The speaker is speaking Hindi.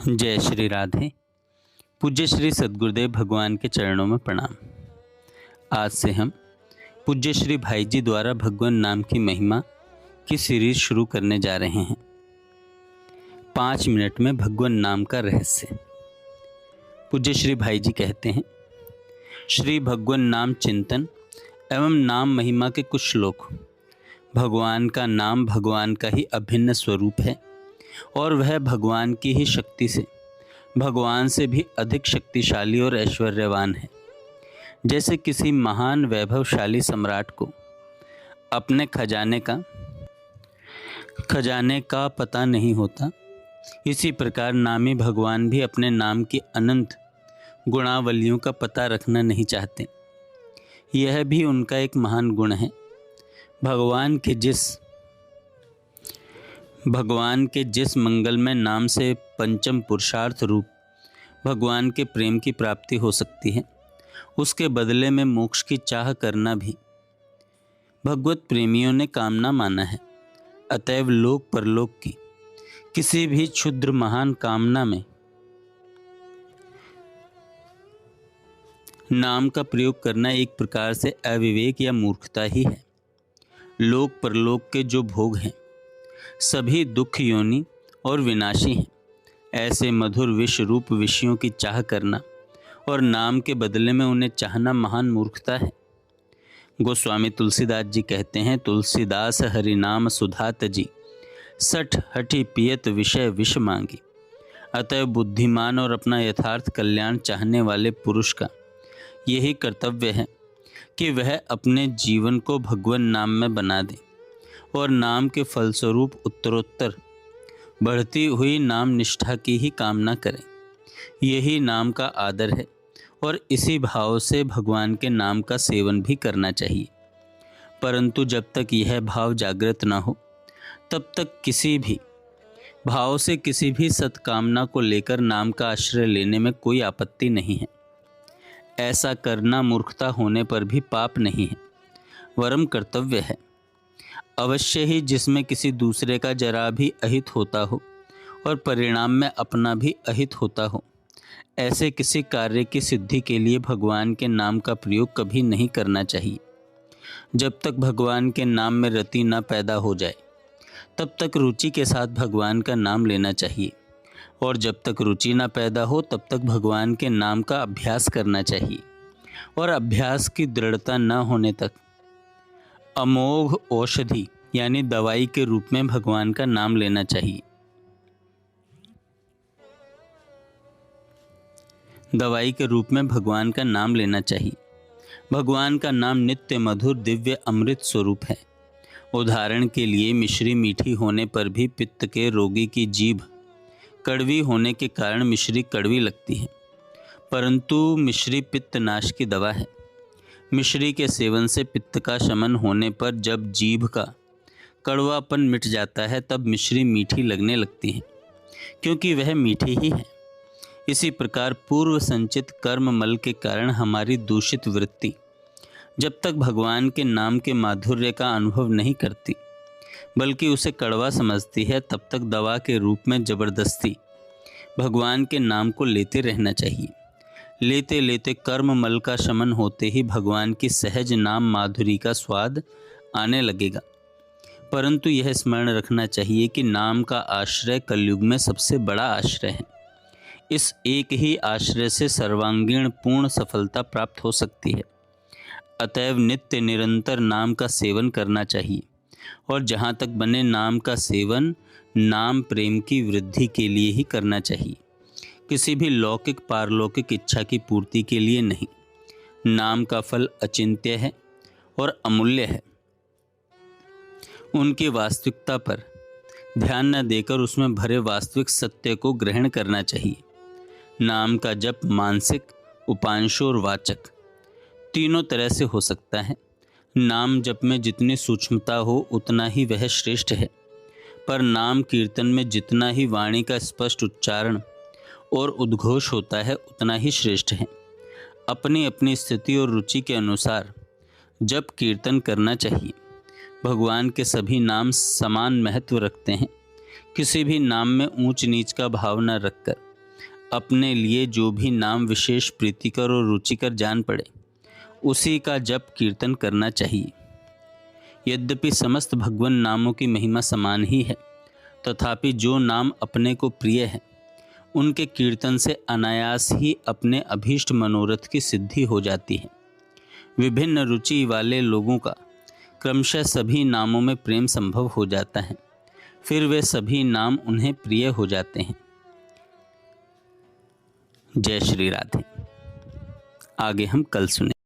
जय श्री राधे। पूज्य श्री सद्गुरुदेव भगवान के चरणों में प्रणाम। आज से हम पूज्य श्री भाई जी द्वारा भगवान नाम की महिमा की सीरीज शुरू करने जा रहे हैं। 5 मिनट में भगवान नाम का रहस्य। पूज्य श्री भाई जी कहते हैं, श्री भगवान नाम चिंतन एवं नाम महिमा के कुछ श्लोक। भगवान का नाम भगवान का ही अभिन्न स्वरूप है और वह भगवान की ही शक्ति से भगवान से भी अधिक शक्तिशाली और ऐश्वर्यवान है। जैसे किसी महान वैभवशाली सम्राट को अपने खजाने का पता नहीं होता, इसी प्रकार नामी भगवान भी अपने नाम की अनंत गुणावलियों का पता रखना नहीं चाहते। यह भी उनका एक महान गुण है। भगवान के जिस मंगलमय नाम से पंचम पुरुषार्थ रूप भगवान के प्रेम की प्राप्ति हो सकती है, उसके बदले में मोक्ष की चाह करना भी भगवत प्रेमियों ने कामना माना है। अतएव लोक परलोक की किसी भी क्षुद्र महान कामना में नाम का प्रयोग करना एक प्रकार से अविवेक या मूर्खता ही है। लोक परलोक के जो भोग हैं सभी दुख योनि और विनाशी हैं। ऐसे मधुर विष रूप विषयों की चाह करना और नाम के बदले में उन्हें चाहना महान मूर्खता है। गोस्वामी तुलसीदास जी कहते हैं, तुलसीदास हरि नाम सुधा तजी, सठ हठी पियत विषय विष मांगी। अतः बुद्धिमान और अपना यथार्थ कल्याण चाहने वाले पुरुष का यही कर्तव्य है कि वह अपने जीवन को भगवान नाम में बना दे और नाम के फलस्वरूप उत्तरोत्तर बढ़ती हुई नाम निष्ठा की ही कामना करें। यही नाम का आदर है और इसी भाव से भगवान के नाम का सेवन भी करना चाहिए। परंतु जब तक यह भाव जागृत न हो तब तक किसी भी भाव से किसी भी सत्कामना को लेकर नाम का आश्रय लेने में कोई आपत्ति नहीं है। ऐसा करना मूर्खता होने पर भी पाप नहीं है, वरम कर्तव्य है। अवश्य ही जिसमें किसी दूसरे का जरा भी अहित होता हो और परिणाम में अपना भी अहित होता हो, ऐसे किसी कार्य की सिद्धि के लिए भगवान के नाम का प्रयोग कभी नहीं करना चाहिए। जब तक भगवान के नाम में रति न पैदा हो जाए तब तक रुचि के साथ भगवान का नाम लेना चाहिए, और जब तक रुचि न पैदा हो तब तक भगवान के नाम का अभ्यास करना चाहिए, और अभ्यास की दृढ़ता न होने तक अमोघ औषधि यानी दवाई के रूप में भगवान का नाम लेना चाहिए। दवाई के रूप में भगवान का नाम लेना चाहिए। भगवान का नाम नित्य मधुर दिव्य अमृत स्वरूप है। उदाहरण के लिए मिश्री मीठी होने पर भी पित्त के रोगी की जीभ कड़वी होने के कारण मिश्री कड़वी लगती है, परंतु मिश्री पित्त नाश की दवा है। मिश्री के सेवन से पित्त का शमन होने पर जब जीभ का कड़वापन मिट जाता है तब मिश्री मीठी लगने लगती है, क्योंकि वह मीठी ही है। इसी प्रकार पूर्व संचित कर्म मल के कारण हमारी दूषित वृत्ति जब तक भगवान के नाम के माधुर्य का अनुभव नहीं करती बल्कि उसे कड़वा समझती है, तब तक दवा के रूप में जबरदस्ती भगवान के नाम को लेते रहना चाहिए। लेते लेते कर्म मल का शमन होते ही भगवान की सहज नाम माधुरी का स्वाद आने लगेगा। परंतु यह स्मरण रखना चाहिए कि नाम का आश्रय कलयुग में सबसे बड़ा आश्रय है। इस एक ही आश्रय से सर्वांगीण पूर्ण सफलता प्राप्त हो सकती है। अतएव नित्य निरंतर नाम का सेवन करना चाहिए, और जहाँ तक बने नाम का सेवन नाम प्रेम की वृद्धि के लिए ही करना चाहिए, किसी भी लौकिक पारलौकिक इच्छा की पूर्ति के लिए नहीं। नाम का फल अचिंत्य है और अमूल्य है। उनकी वास्तविकता पर ध्यान न देकर उसमें भरे वास्तविक सत्य को ग्रहण करना चाहिए। नाम का जप मानसिक, उपांशु और वाचक तीनों तरह से हो सकता है। नाम जप में जितनी सूक्ष्मता हो उतना ही वह श्रेष्ठ है, पर नाम कीर्तन में जितना ही वाणी का स्पष्ट उच्चारण और उद्घोष होता है उतना ही श्रेष्ठ है। अपनी अपनी स्थिति और रुचि के अनुसार जप कीर्तन करना चाहिए। भगवान के सभी नाम समान महत्व रखते हैं। किसी भी नाम में ऊंच नीच का भाव न रखकर अपने लिए जो भी नाम विशेष प्रीतिकर और रुचिकर जान पड़े उसी का जप कीर्तन करना चाहिए। यद्यपि समस्त भगवान नामों की महिमा समान ही है, तथापि जो नाम अपने को प्रिय है उनके कीर्तन से अनायास ही अपने अभीष्ट मनोरथ की सिद्धि हो जाती है। विभिन्न रुचि वाले लोगों का क्रमशः सभी नामों में प्रेम संभव हो जाता है, फिर वे सभी नाम उन्हें प्रिय हो जाते हैं। जय श्री राधे। आगे हम कल सुने।